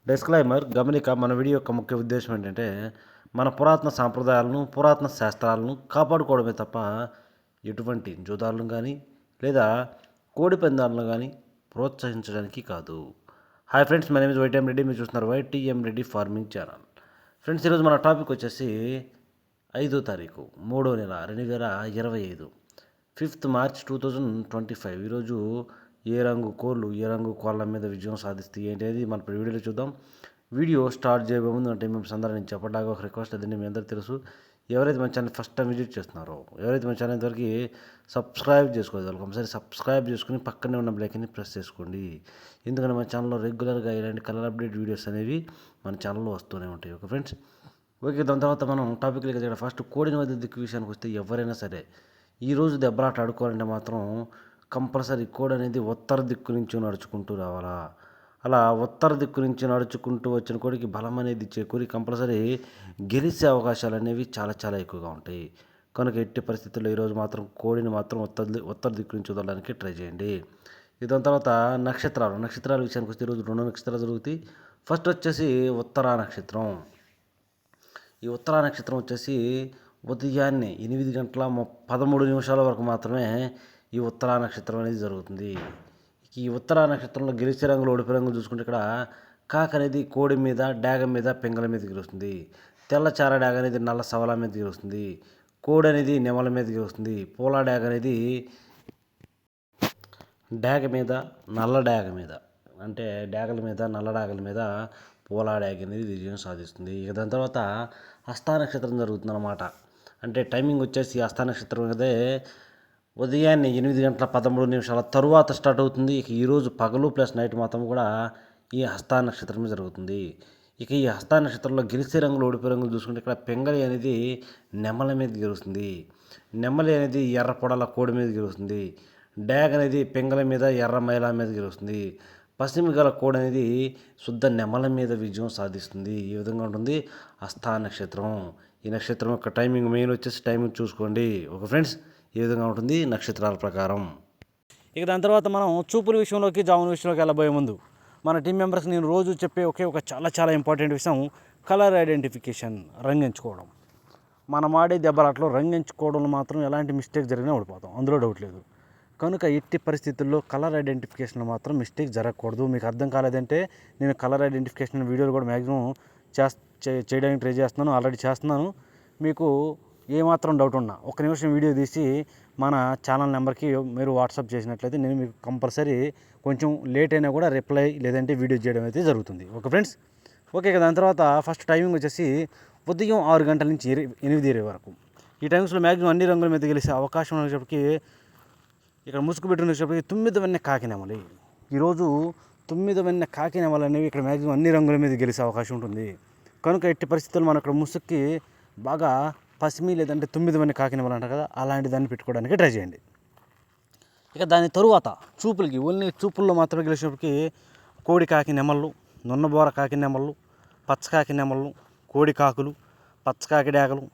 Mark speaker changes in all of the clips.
Speaker 1: Disclaimer గమనిక మన video యొక్క ముఖ్య ఉద్దేశం ఏంటంటే మన పురాతన సాంప్రదాయాలను పురాతన శాస్త్రాలను కాపాడుకోవడమే తప్ప ఎటువంటి జూదాలను కానీ లేదా కోడి పందాలను కానీ ప్రోత్సహించడానికి కాదు. Hi friends, my name is YTM Reddy. మీరు చూస్తున్నారు YTM Reddy farming channel. Friends, ఈరోజు మన టాపిక్ వచ్చేసి 5వ తారీఖు 3వ నెల 2025 5th March 2025. ఈరోజు ఏ రంగు కోళ్ళ మీద విజయం సాధిస్తాయి ఏంటి మన వీడియోలో చూద్దాం. వీడియో స్టార్ట్ చేయబోయే ముందు అంటే మేము సందర్భం చెప్పడానికి ఒక రిక్వెస్ట్. అదండి, మీ అందరికీ తెలుసు, ఎవరైతే మన ఛానల్ ఫస్ట్ టైం విజిట్ చేస్తున్నారో, ఎవరైతే మన ఛానల్ ఇంతవరకు సబ్స్క్రైబ్ చేసుకోలేదు, ఒకసారి సబ్స్క్రైబ్ చేసుకుని పక్కనే ఉన్న బెల్ని ప్రెస్ చేసుకోండి. ఎందుకంటే మన ఛానల్లో రెగ్యులర్గా ఇలాంటి కలర్ అప్డేట్ వీడియోస్ అనేవి మన ఛానల్లో వస్తూనే ఉంటాయి. Okay friends, okay. దాని తర్వాత మనం టాపిక్లకి దగ్గర ఫస్ట్ కోడిని మధ్య దిక్కు విషయానికి వస్తే, ఎవరైనా సరే ఈరోజు దెబ్బలాట ఆడుకోవాలంటే మాత్రం కంపల్సరీ కోడి అనేది ఉత్తర దిక్కు నుంచి నడుచుకుంటూ రావాలా. అలా ఉత్తర దిక్కు నుంచి నడుచుకుంటూ వచ్చిన కోడికి బలం అనేది చేకూరి కంపల్సరీ గెలిచే అవకాశాలు అనేవి చాలా చాలా ఎక్కువగా ఉంటాయి. కనుక ఎట్టి పరిస్థితుల్లో ఈరోజు మాత్రం కోడిని మాత్రం ఉత్తర దిక్కు నుంచి వదలడానికి ట్రై చేయండి. దాని తర్వాత నక్షత్రాల విషయానికి వస్తే ఈరోజు 2 నక్షత్రాలు జరుగుతాయి. ఫస్ట్ వచ్చేసి ఉత్తరా నక్షత్రం. ఈ ఉత్తరా నక్షత్రం వచ్చేసి ఉదయాన్నే 8:13 వరకు మాత్రమే ఈ ఉత్తరా నక్షత్రం అనేది జరుగుతుంది. ఈ ఉత్తరా నక్షత్రంలో గెలిచే రంగులు ఓడిపోయే రంగులు చూసుకుంటే, ఇక్కడ కాక అనేది కోడి మీద, డాగ మీద, పెంగల మీద గెలుస్తుంది. తెల్లచార డాగ అనేది నల్ల సవల మీద గెలుస్తుంది. కోడి అనేది నెమల మీద గెలుస్తుంది. పూల డాగ అనేది డాగ మీద, నల్ల డాగ మీద, అంటే డాగల మీద, నల్ల డాగల మీద పూల డాగ అనేది విజయం సాధిస్తుంది. ఇక దాని తర్వాత హస్తా నక్షత్రం జరుగుతుంది అన్నమాట. అంటే టైమింగ్ వచ్చేసి హస్తా నక్షత్రం అదే ఉదయాన్నే 8:13 తరువాత స్టార్ట్ అవుతుంది. ఇక ఈరోజు పగలు ప్లస్ నైట్ మాత్రం కూడా ఈ హస్తా నక్షత్రం జరుగుతుంది. ఇక ఈ హస్తా నక్షత్రంలో గెలిచే రంగులు ఓడిపోయే రంగులు చూసుకుంటే, ఇక్కడ పెంగలి అనేది నెమల మీద గెలుస్తుంది. నెమలి అనేది ఎర్ర పొడల కోడి మీద గెలుస్తుంది. డాగ్ అనేది పెంగల మీద, ఎర్ర మైల మీద గెలుస్తుంది. పశ్చిమ గల కోడి అనేది శుద్ధ నెమల మీద విజయం సాధిస్తుంది. ఈ విధంగా ఉంటుంది హస్తా నక్షత్రం. ఈ నక్షత్రం యొక్క టైమింగ్ మెయిన్ వచ్చేసి టైమింగ్ చూసుకోండి. ఓకే ఫ్రెండ్స్, ఈ విధంగా ఉంటుంది నక్షత్రాల ప్రకారం. ఇక దాని తర్వాత మనం చూపుల విషయంలోకి, జాముల విషయంలోకి వెళ్ళబోయే ముందు మన టీం మెంబర్స్ నేను రోజు చెప్పే ఒక చాలా ఇంపార్టెంట్ విషయం కలర్ ఐడెంటిఫికేషన్, రంగెంచుకోవడం. మనం ఆడే దెబ్బలాట్లో రంగెంచుకోవడంలో మాత్రం ఎలాంటి మిస్టేక్ జరిగినా ఓడిపోతాం, అందులో డౌట్ లేదు. కనుక ఎట్టి పరిస్థితుల్లో కలర్ ఐడెంటిఫికేషన్లో మాత్రం మిస్టేక్ జరగకూడదు. మీకు అర్థం కాలేదంటే నేను కలర్ ఐడెంటిఫికేషన్ వీడియోలు కూడా మ్యాక్సిమం చేయడానికి ట్రై చేస్తున్నాను, ఆల్రెడీ చేస్తున్నాను. మీకు ఏమాత్రం డౌట్ ఉన్నా 1 నిమిషం వీడియో తీసి మన ఛానల్ నెంబర్కి మీరు వాట్సాప్ చేసినట్లయితే నేను మీకు కంపల్సరీ కొంచెం లేట్ అయినా కూడా రిప్లై లేదంటే వీడియో చేయడం అయితే జరుగుతుంది. Okay friends, okay. దాని తర్వాత ఫస్ట్ టైమింగ్ వచ్చేసి ఉదయం 6 గంటల నుంచి 8:20 వరకు. ఈ టైమ్స్లో మ్యాక్సిమం అన్ని రంగుల మీద గెలిచే అవకాశం ఉన్నప్పటికీ, ఇక్కడ ముసుగు పెట్టుకునేటప్పటికి 9 వెన్న కాకినెమలి. ఈరోజు 9 వెన్న కాకినెమలు అనేవి ఇక్కడ మ్యాక్సిమం అన్ని రంగుల మీద గెలిచే అవకాశం ఉంటుంది. కనుక ఎట్టి పరిస్థితుల్లో మనం ఇక్కడ ముసుగుకి బాగా పసిమి లేదంటే 9 వెన్న కాకినెమలు అంటారు కదా, అలాంటి దాన్ని పెట్టుకోవడానికి ట్రై చేయండి. ఇక దాని తరువాత చూపులకి, ఓన్లీ చూపుల్లో మాత్రమే గెలిచినప్పటికీ కోడి కాకి నెమళ్ళు, నున్నబోర కాకి నెమళ్ళు, పచ్చకాకి నెమళ్ళు, కోడి కాకులు, పచ్చకాకి డాగలు,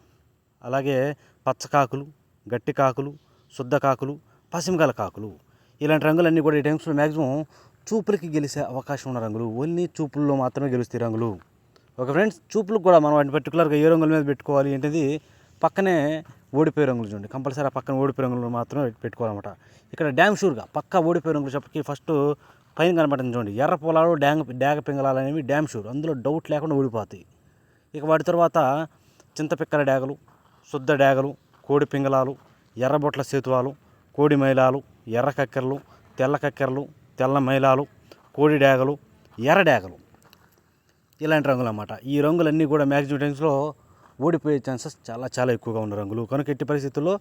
Speaker 1: అలాగే పచ్చకాకులు, గట్టి కాకులు, శుద్ధ కాకులు, పసిమిగల కాకులు, ఇలాంటి రంగులన్నీ కూడా ఈ టైమ్స్లో మ్యాక్సిమం చూపులకి గెలిచే అవకాశం ఉన్న రంగులు. ఓన్లీ చూపుల్లో మాత్రమే గెలుస్తాయి రంగులు. ఓకే ఫ్రెండ్స్, చూపులకు కూడా మనం వాటిని పర్టికులర్గా ఏ రంగుల మీద పెట్టుకోవాలి ఏంటిది పక్కనే ఓడిపోయే రంగులు చూడండి. కంపల్సరీ ఆ పక్కన ఓడిపోయే రంగులు మాత్రమే పెట్టుకోవాలన్నమాట. ఇక్కడ డ్యామ్ షూర్గా పక్కా ఓడిపోయే రంగులు చెప్పకి ఫస్ట్ పైన కనబడుతుంది చూడండి, ఎర్ర పొలాలు, డాగ పింగళాలు అనేవి డ్యామ్ షూర్, అందులో డౌట్ లేకుండా ఓడిపోతాయి. ఇక వాటి తర్వాత చింతపిక్కల డాగలు, శుద్ధ డాగలు, కోడి పింగళాలు, ఎర్రబొట్ల సేతువాలు, కోడి మైలాలు, ఎర్ర కక్కెరలు, తెల్ల కక్కెరలు, తెల్ల మైలాలు, కోడి డాగలు, ఎర్ర డాగలు, ఇలాంటి రంగులు అన్నమాట. ఈ రంగులన్నీ కూడా మ్యాక్సిమం టైమ్స్లో ఓడిపోయే ఛాన్సెస్ చాలా ఎక్కువగా ఉన్న రంగులు. కనుక ఎట్టి పరిస్థితుల్లో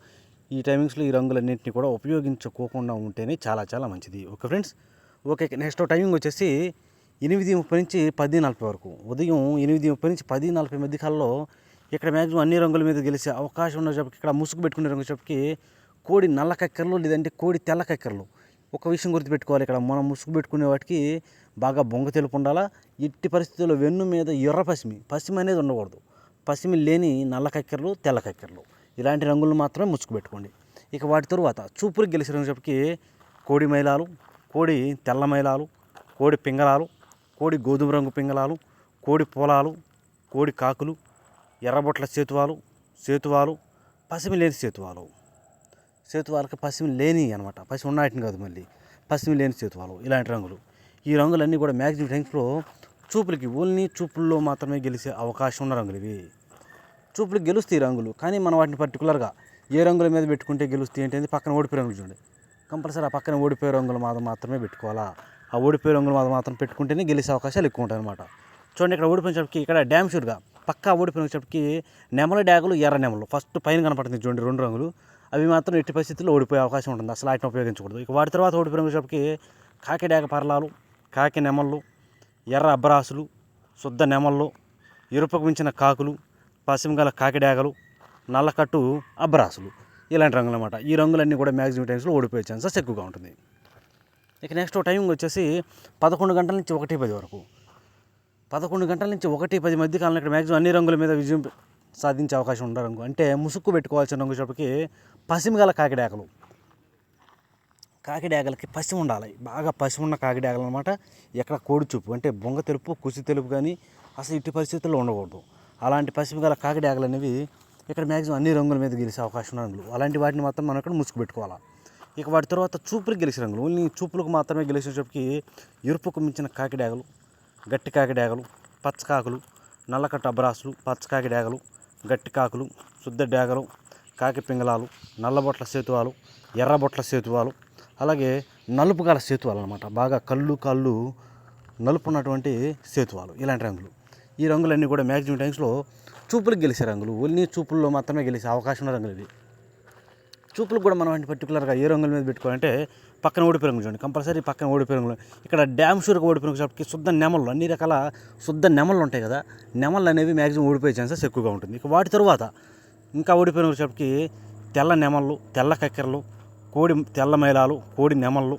Speaker 1: ఈ టైమింగ్స్లో ఈ రంగులన్నింటినీ కూడా ఉపయోగించుకోకుండా ఉంటేనే చాలా మంచిది. Okay friends, okay. Next timing వచ్చేసి 8:30 నుంచి 10:40 వరకు. ఉదయం 8:30 నుంచి 10:40 మధ్య కాలంలో ఇక్కడ మ్యాక్సిమం అన్ని రంగుల మీద గెలిచే అవకాశం ఉన్న చెప్పి, ఇక్కడ ముసుగు పెట్టుకునే రంగు చెప్పి కోడి నల్ల కక్కెరలు లేదంటే కోడి తెల్ల కక్కెరలు. ఒక విషయం గుర్తుపెట్టుకోవాలి, ఇక్కడ మనం ముసుగు పెట్టుకునే వాటికి బాగా బొంగ తెలుపు ఉండాలా. ఎట్టి పరిస్థితుల్లో వెన్ను మీద ఎర్ర పసిమి అనేది ఉండకూడదు. పసిమి లేని నల్ల కక్కెరలు, తెల్ల కక్కెరలు, ఇలాంటి రంగులు మాత్రమే ముసుగు పెట్టుకోండి. ఇక వాటి తరువాత చూపులకు గెలిచిన చెప్పి కోడి మైలాలు, కోడి తెల్ల మైలాలు, కోడి పింగళాలు, కోడి గోధుమ రంగు పింగళాలు, కోడి పొలాలు, కోడి కాకులు, ఎర్రబొట్ల సేతువాలు, పసిమి లేని సేతువాలకి పసిమి లేని అనమాట, పసిమి ఉన్నాయని కాదు, మళ్ళీ పసిమి లేని సేతువాలు, ఇలాంటి రంగులు. ఈ రంగులన్నీ కూడా మ్యాక్సిమం టైమ్స్లో చూపులకి ఓన్లీ చూపుల్లో మాత్రమే గెలిచే అవకాశం ఉన్న రంగులు ఇవి. చూపులకు గెలుస్తాయి రంగులు, కానీ మనం వాటిని పర్టికులర్గా ఏ రంగుల మీద పెట్టుకుంటే గెలుస్తాయి ఏంటంటే పక్కన ఓడిపోయే రంగులు చూడండి, కంపల్సరీ ఆ పక్కన ఓడిపోయే రంగుల మీద మాత్రమే పెట్టుకోవాలా. ఆ ఓడిపోయే రంగుల మీద మాత్రం పెట్టుకుంటేనే గెలిచే అవకాశాలు ఎక్కువ ఉంటాయి అనమాట. చూడండి, ఇక్కడ ఓడిపోయినప్పటికి ఇక్కడ డ్యామ్ షూర్గా పక్కా ఓడిపోయినప్పటికి నెమల డ్యాగులు, ఎర్ర నెమలు ఫస్ట్ పైన కనపడుతుంది చూడండి 2 రంగులు, అవి మాత్రం ఎట్టి పరిస్థితుల్లో ఓడిపోయే అవకాశం ఉంటుంది, అసలు వాటిని ఉపయోగించకూడదు. ఇక వాటి తర్వాత ఓడిపోయినప్పటికి కాకి డ్యాగ పరలాలు, కాకి నెమళ్ళు, ఎర్ర అబ్బరాసులు, శుద్ధ నెమళ్ళు, ఎరుపకు మించిన కాకులు, పసిమిగల కాకి డ్యాగలు, నల్లకట్టు అబ్బరాసులు, ఇలాంటి రంగులు అనమాట. ఈ రంగులన్నీ కూడా మ్యాక్సిమం టైమ్స్లో ఓడిపోయే ఛాన్సెస్ ఎక్కువగా ఉంటుంది. ఇక నెక్స్ట్ టైమింగ్ వచ్చేసి 11 గంటల నుంచి 1:10 వరకు. 11 గంటల నుంచి 1:10 మధ్య కాలంలో ఇక్కడ మ్యాక్సిమం అన్ని రంగుల మీద విజయం సాధించే అవకాశం ఉన్న రంగు అంటే ముసుక్కు పెట్టుకోవాల్సిన రంగు చెప్పకి పసిమిగల కాకిడాగలకి పసిమి ఉండాలి, బాగా పసిమి ఉన్న కాకిడాగలు అనమాట. ఎక్కడ కోడి చూపు అంటే బొంగ తెలుపు, కుసి తెలుపు కానీ అసలు ఇట్టి పరిస్థితుల్లో ఉండకూడదు. అలాంటి పసిమిగల కాకిడాగలు అనేవి ఇక్కడ మ్యాక్సిమం అన్ని రంగుల మీద గెలిచే అవకాశం ఉన్న రంగులు. అలాంటి వాటిని మాత్రం మనం ఇక్కడ ముసుగు పెట్టుకోవాలి. ఇక వాటి తర్వాత చూపులకు గెలిచే రంగులు, ఓన్లీ చూపులకు మాత్రమే గెలిచేటప్పటికి ఎరుపుకు మించిన కాకిడాగలు, గట్టి కాకిడాగలు, పచ్చకాకులు, నల్లకట్టు అబ్బరాసులు, పచ్చకాకి డాగలు, గట్టి కాకులు, శుద్ధ డాగలు, కాకి పింగళాలు, నల్లబొట్ల సేతువాలు, ఎర్రబొట్ల సేతువాలు, అలాగే నలుపు గల సేతువాలు అనమాట, బాగా కాళ్ళు నలుపు ఉన్నటువంటి సేతువాలు, ఇలాంటి రంగులు. ఈ రంగులన్నీ కూడా మ్యాక్సిమం టైమ్స్లో చూపులకు గెలిచే రంగులు, ఓన్లీ చూపుల్లో మాత్రమే గెలిచే అవకాశం ఉన్న రంగులు ఇవి. చూపులకు కూడా మనం అంటే పర్టికులర్గా ఏ రంగుల మీద పెట్టుకోవాలంటే పక్కన ఓడిపోయే రంగులు చూడండి, కంపల్సరీ పక్కన ఓడిపోయే రంగులు. ఇక్కడ డ్యామ్ షూర్గా ఓడిపోయిన వచ్చేటప్పటికి శుద్ధ నెమళ్ళు, అన్ని రకాల శుద్ధ నెమళ్ళు ఉంటాయి కదా, నెమళ్ళు అనేవి మ్యాక్సిమం ఓడిపోయే ఛాన్సెస్ ఎక్కువగా ఉంటుంది. ఇక వాటి తరువాత ఇంకా ఓడిపోయిన వచ్చేటప్పటికి తెల్ల నెమళ్ళు, తెల్ల కక్కెరలు, కోడి తెల్ల మైలాలు, కోడి నెమళ్ళు,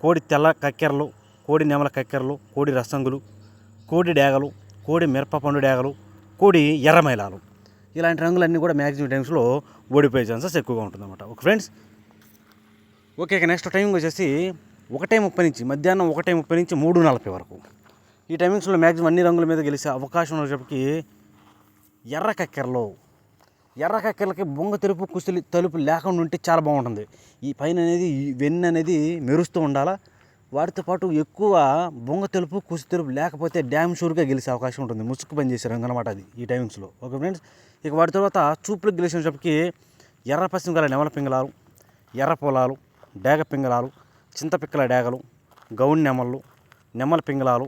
Speaker 1: కోడి తెల్ల కక్కెరలు, కోడి నెమల కక్కెరలు, కోడి రసంగులు, కోడి డాగలు, కోడి మిరప పండు డాగలు, కోడి ఎర్ర మైలాలు, ఇలాంటి రంగులన్నీ కూడా మ్యాక్సిమం టైమ్స్లో ఓడిపోయే ఛాన్సెస్ ఎక్కువగా ఉంటుందన్నమాట. Okay friends, okay. ఇక నెక్స్ట్ టైమింగ్ వచ్చేసి 1:30 నుంచి మధ్యాహ్నం 1:30 నుంచి 3:40 వరకు. ఈ టైమింగ్స్లో మ్యాక్సిమం అన్ని రంగుల మీద గెలిచే అవకాశం ఉన్నప్పటికీ ఎర్ర కక్కెరలకి బొంగ తెలుపు కుసిలి తలుపు లేకుండా ఉంటే చాలా బాగుంటుంది. ఈ పైన అనేది వెన్ను అనేది మెరుస్తూ ఉండాలా. వాటితో పాటు ఎక్కువ బొంగ తెలుపు కుసి తెలుపు లేకపోతే డ్యామ్ షూర్గా గెలిచే అవకాశం ఉంటుంది, ముసుగు పని చేసే రంగు అనమాట అది ఈ టైమింగ్స్లో. ఓకే ఫ్రెండ్స్, ఇక వాటి తర్వాత చూపులకు గెలిచినప్పటికీ ఎర్ర పశ్చిమ గల నెమల పింగళాలు, ఎర్ర పొలాలు, డేగ పింగళాలు, చింతపిక్కల డేగలు, గౌన్ నెమళ్ళు, నెమల పింగళాలు,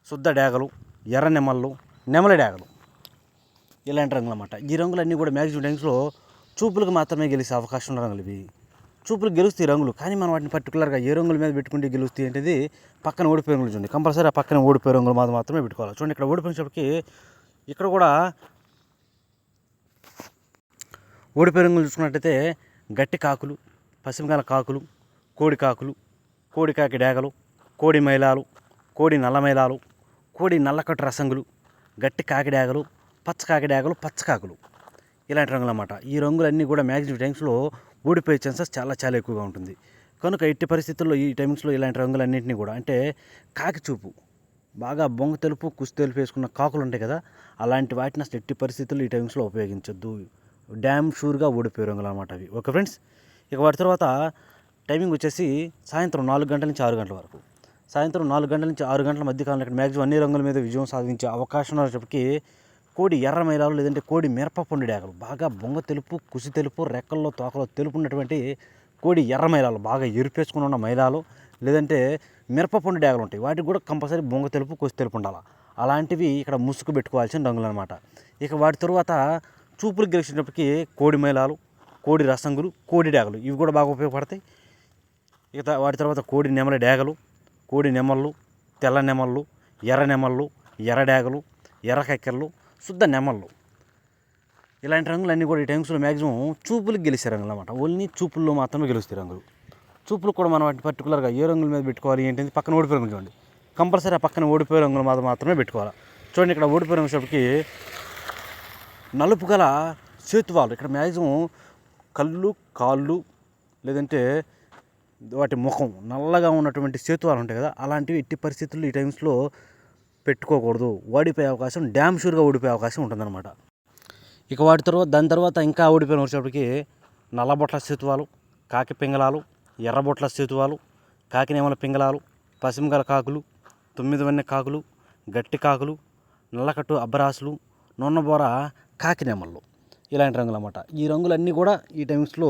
Speaker 1: శుద్ధ డేగలు, ఎర్ర నెమళ్ళు, నెమల డేగలు, ఇలాంటి రంగులు అన్నమాట. ఈ రంగులన్నీ కూడా మ్యాక్సిమం టైమ్స్లో చూపులకు మాత్రమే గెలిచే అవకాశం ఉన్న రంగులు ఇవి. చూపులకు గెలుస్తాయి రంగులు, కానీ మనం వాటిని పర్టికులర్గా ఏ రంగుల మీద పెట్టుకుంటే గెలుస్తాయి అనేది పక్కన ఓడిపోయే రంగులు చూడండి, కంపల్సరీ ఆ పక్కన ఓడిపోయే రంగులు మాత్రమే పెట్టుకోవాలి. చూడండి, ఇక్కడ ఓడిపోయినప్పటికీ ఇక్కడ కూడా ఓడిపోయే రంగులు చూసుకున్నట్టయితే గట్టి కాకులు, పసిమిగల కాకులు, కోడి కాకులు, కోడి కాకి డేగలు, కోడి మైలాలు, కోడి నల్ల మైలాలు, కోడి నల్లకట్టు రసంగులు, గట్టి కాకి డేగలు, పచ్చకాకి డేగలు, పచ్చకాకులు, ఇలాంటి రంగులు అన్నమాట. ఈ రంగులన్నీ కూడా మ్యాక్సిమం టైమ్స్లో ఓడిపోయే ఛాన్సెస్ చాలా చాలా ఎక్కువగా ఉంటుంది. కనుక ఎట్టి పరిస్థితుల్లో ఈ టైమింగ్స్లో ఇలాంటి రంగులన్నింటినీ కూడా అంటే కాకి చూపు బాగా బొంగ తెలుపు కుసి తెలుపు వేసుకున్న కాకులు ఉంటాయి కదా, అలాంటి వాటిని అసలు ఎట్టి పరిస్థితుల్లో ఈ టైమింగ్స్లో ఉపయోగించొద్దు, డ్యామ్ షూర్గా ఓడిపోయే రంగులు అన్నమాట అవి. ఓకే ఫ్రెండ్స్, ఇక వాటి తర్వాత టైమింగ్ వచ్చేసి సాయంత్రం 4 గంటల నుంచి 6 గంటల వరకు. సాయంత్రం 4 గంటల నుంచి 6 గంటల మధ్య కాలంలో ఇక్కడ మ్యాక్సిమం అన్ని రంగుల మీద విజయం సాధించే అవకాశం ఉన్నప్పటికీ కోడి ఎర్ర మైలాలు లేదంటే కోడి మిరప పండు డేగలు, బాగా బొంగ తెలుపు కుసి తెలుపు రెక్కల్లో తోకలో తెలుపు ఉన్నటువంటి కోడి ఎర్ర మైలాలు, బాగా ఎరిపేసుకుని ఉన్న మైలాలు లేదంటే మిరప పండు డేగలు ఉంటాయి, వాటికి కూడా కంపల్సరీ బొంగ తెలుపు కుసి తెలుపు ఉండాలి. అలాంటివి ఇక్కడ ముసుగు పెట్టుకోవాల్సిన రంగులు అనమాట. ఇక వాటి తరువాత చూపులు గెలిచినప్పటికీ కోడి మైలాలు, కోడి రసంగులు, కోడి డేగలు, ఇవి కూడా బాగా ఉపయోగపడతాయి. ఇక వాటి తర్వాత కోడి నెమల డేగలు, కోడి నెమళ్ళు, తెల్ల నెమళ్ళు, ఎర్ర నెమళ్ళు, ఎర్ర డేగలు, ఎర్ర కక్కెరలు, శుద్ధ నెమళ్ళు, ఇలాంటి రంగులన్నీ కూడా ఈ టైమ్స్లో మ్యాక్సిమం చూపులకు గెలిచే రంగులు అనమాట. ఓన్లీ చూపుల్లో మాత్రమే గెలుస్తాయి రంగులు. చూపులు కూడా మనం వాటిని పర్టికులర్గా ఏ రంగుల మీద పెట్టుకోవాలి ఏంటంటే పక్కన ఓడిపోయే రంగులు చూడండి, కంపల్సరీ ఆ పక్కన ఓడిపోయే రంగుల మీద మాత్రమే పెట్టుకోవాలి. చూడండి, ఇక్కడ ఓడిపోయే రంగులకి నలుపు గల సేతువాలు, ఇక్కడ మ్యాక్సిమం కళ్ళు కాళ్ళు లేదంటే వాటి ముఖం నల్లగా ఉన్నటువంటి సేతువాలు ఉంటాయి కదా, అలాంటివి ఎట్టి పరిస్థితుల్లో ఈ టైమ్స్లో పెట్టుకోకూడదు. ఓడిపోయే అవకాశం డ్యామ్ షూర్గా ఓడిపోయే అవకాశం ఉంటుందన్నమాట. ఇక దాని తర్వాత ఇంకా ఓడిపోయిన వచ్చేటప్పటికి నల్లబొట్ల సేతువాలు, కాకి పింగళాలు, ఎర్రబొట్ల సేతువాలు, కాకినేమల పింగళాలు, పసిమిగల కాకులు, 9 వన్నె కాకులు, గట్టి కాకులు, నల్లకట్టు అబ్బరాసులు, నున్నబోర కాకినేమళ్ళు, ఇలాంటి రంగులు అన్నమాట. ఈ రంగులన్నీ కూడా ఈ టైమ్స్లో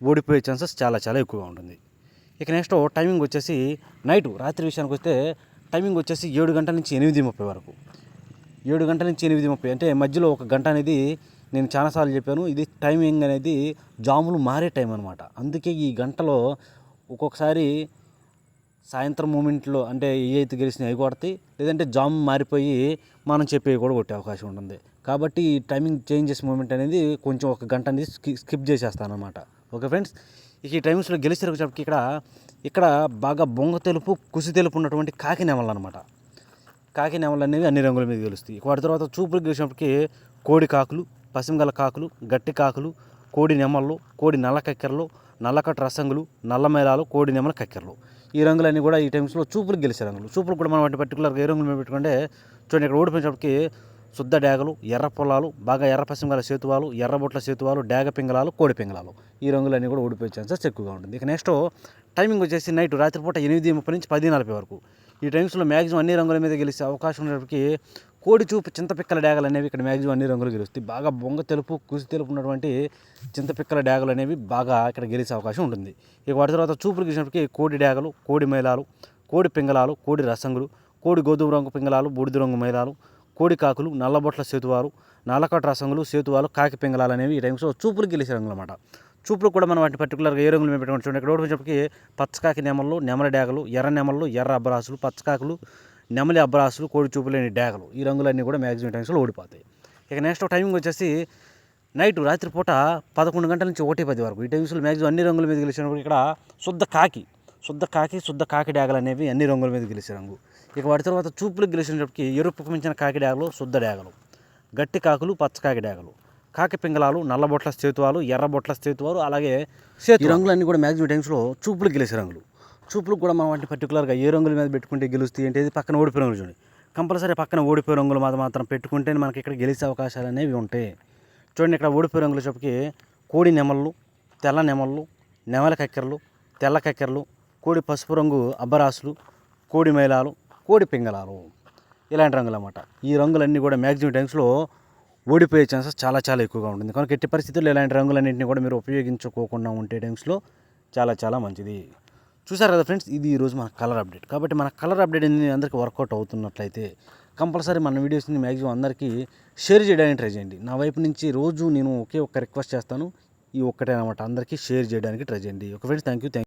Speaker 1: ఓడిపోయే ఛాన్సెస్ చాలా చాలా ఎక్కువగా ఉంటుంది. ఇక నెక్స్ట్ టైమింగ్ వచ్చేసి రాత్రి విషయానికి వస్తే టైమింగ్ వచ్చేసి 7 గంటల నుంచి 8:30 వరకు. 7 గంటల నుంచి 8:30 అంటే మధ్యలో ఒక గంట అనేది నేను చాలాసార్లు చెప్పాను, ఇది టైమింగ్ అనేది జాములు మారే టైం అనమాట. అందుకే ఈ గంటలో ఒక్కొక్కసారి సాయంత్రం మూమెంట్లో అంటే ఏ అయితే గెలిచినాయి అవి కొడతాయి, లేదంటే జాము మారిపోయి మనం చెప్పేవి కూడా కొట్టే అవకాశం ఉంటుంది. కాబట్టి ఈ టైమింగ్ చేంజెస్ మూమెంట్ అనేది కొంచెం ఒక గంట అనేది స్కిప్ చేసేస్తాను అనమాట. ఓకే ఫ్రెండ్స్, ఇక ఈ టైమ్స్లో గెలిచేటప్పటికి ఇక్కడ బాగా బొంగ తెలుపు, కుసి తెలుపు ఉన్నటువంటి కాకి నెమళ్ళు అనమాట. కాకి నెమళ్ళు అనేవి అన్ని రంగుల మీద గెలుస్తాయి. వాటి తర్వాత చూపులు గెలిచినప్పటికీ కోడి కాకులు, పసిమిగల కాకులు, గట్టి కాకులు, కోడి నెమళ్ళు, కోడి నల్ల కక్కెరలు, నల్లకట్టు రసంగులు, నల్ల మేళాలు, కోడి నెమల కక్కెరలు, ఈ రంగులన్నీ కూడా ఈ టైమ్స్లో చూపులకు గెలిచే రంగులు. చూపులు కూడా మనం వాటి పర్టికులర్గా ఏ రంగులు మీద పెట్టుకుంటే చూడండి, ఇక్కడ ఓడిపోయినప్పటికీ శుద్ధ డేగలు, ఎర్ర పొలాలు, బాగా ఎర్ర పసిమిగల సేతువాలు, ఎర్రబొట్ల సేతువాలు, డేగ పింగళాలు, కోడి పింగళాలు, ఈ రంగులన్నీ కూడా ఓడిపోయే ఛాన్సెస్ ఎక్కువగా ఉంటుంది. ఇక నెక్స్ట్ టైమింగ్ వచ్చేసి రాత్రిపూట 8:30 నుంచి 10:40 వరకు. ఈ టైమ్స్లో మ్యాక్సిమం అన్ని రంగుల మీద గెలిచే అవకాశం ఉన్నప్పటికీ కోడి చూపు చింతపిక్కల డేగలు అనేవి ఇక్కడ మ్యాక్సిమం అన్ని రంగులు గెలుస్తాయి. బాగా బొంగ తెలుపు, కుసి తెలుపు ఉన్నటువంటి చింతపిక్కల డేగలు అనేవి బాగా ఇక్కడ గెలిచే అవకాశం ఉంటుంది. ఇక వాటి తర్వాత చూపులు గెలిచినప్పటికీ కోడి డేగలు, కోడి మైలాలు, కోడి పింగళాలు, కోడి రసంగులు, కోడి గోధుమ రంగు పింగళాలు, బూడిద రంగు మైలాలు, కోడి కాకులు, నల్లబొట్ల సేతువాలు, నల్లకట్టు రసంగులు, సేతువాలు, కాకి పింగళాలు అనేవి ఈ టైమ్స్లో చూపులు గెలిచే రంగులు అన్నమాట. చూపులు కూడా మనం వాటి పర్టికులర్గా ఏ రంగులు మేము పెట్టుకుంటాం చూడండి, ఇక్కడ ఓడిపోయినప్పటికీ పచ్చకాకి నెమళ్ళు, నెమల డేగలు, ఎర్ర నెమళ్ళు, ఎర్ర అబ్బరాసులు, పచ్చకాకులు, నెమలి అబ్బరాసులు, కోడి చూపు లేని డేగలు, ఈ రంగులన్నీ కూడా మ్యాక్సిమం టైమ్స్లో ఓడిపోతాయి. ఇక నెక్స్ట్ టైమింగ్ వచ్చేసి రాత్రిపూట 11 గంటల నుంచి 1:10 వరకు. ఈ టైమ్స్లో మ్యాక్సిమం అన్ని రంగుల మీద గెలిచినప్పుడు ఇక్కడ శుద్ధ కాకి డేగలు అనేవి అన్ని రంగుల మీద గెలిచే రంగు. ఇక వాటి తర్వాత చూపులకు గెలిచినప్పటికీ ఎరుపుకు మించిన కాకి డేగలు, శుద్ధ డేగలు, గట్టి కాకులు, పచ్చకాకి డేగలు, కాకి పింగళాలు, నల్లబొట్ల సేతువాలు, ఎర్రబొట్ల సేతువాలు, అలాగే ఈ రంగులన్నీ కూడా మ్యాక్సిమం టైమ్స్లో చూపులకు గెలిచే రంగులు. చూపులకు కూడా మనం వాటిని పర్టికులర్గా ఏ రంగుల మీద పెట్టుకుంటే గెలుస్తాయి అంటే పక్కన ఓడిపోయే రంగులు చూడండి, కంపల్సరీ పక్కన ఓడిపోయే రంగులు మాత్రం పెట్టుకుంటే మనకి ఇక్కడ గెలిచే అవకాశాలు అనేవి ఉంటాయి. చూడండి, ఇక్కడ ఓడిపోయే రంగులు చెప్పి కోడి నెమళ్ళు, తెల్ల నెమళ్ళు, నెమల కక్కెరలు, తెల్ల కక్కెరలు, కోడి పసుపు రంగు అబ్బరాసులు, కోడి మైలాలు, కోడి పింగళాలు, ఇలాంటి రంగులు అన్నమాట. ఈ రంగులన్నీ కూడా మ్యాక్సిమం టైమ్స్లో ఓడిపోయే ఛాన్సెస్ చాలా చాలా ఎక్కువగా ఉంటుంది. కనుక ఎట్టి పరిస్థితుల్లో ఇలాంటి రంగులన్నింటినీ కూడా మీరు ఉపయోగించుకోకుండా ఉంటే టైమ్స్లో చాలా చాలా మంచిది. చూసారు కదా ఫ్రెండ్స్, ఇది ఈరోజు మన కలర్ అప్డేట్. కాబట్టి మన కలర్ అప్డేట్ అనేది అందరికీ వర్కౌట్ అవుతున్నట్లయితే కంపల్సరీ మన వీడియోస్ని మ్యాక్సిమం అందరికీ షేర్ చేయడానికి ట్రై చేయండి. నా వైపు నుంచి రోజు నేను ఒకే ఒక్క రిక్వెస్ట్ చేస్తాను, ఈ ఒక్కటే అనమాట, అందరికీ షేర్ చేయడానికి ట్రై చేయండి. Okay friends, thank you.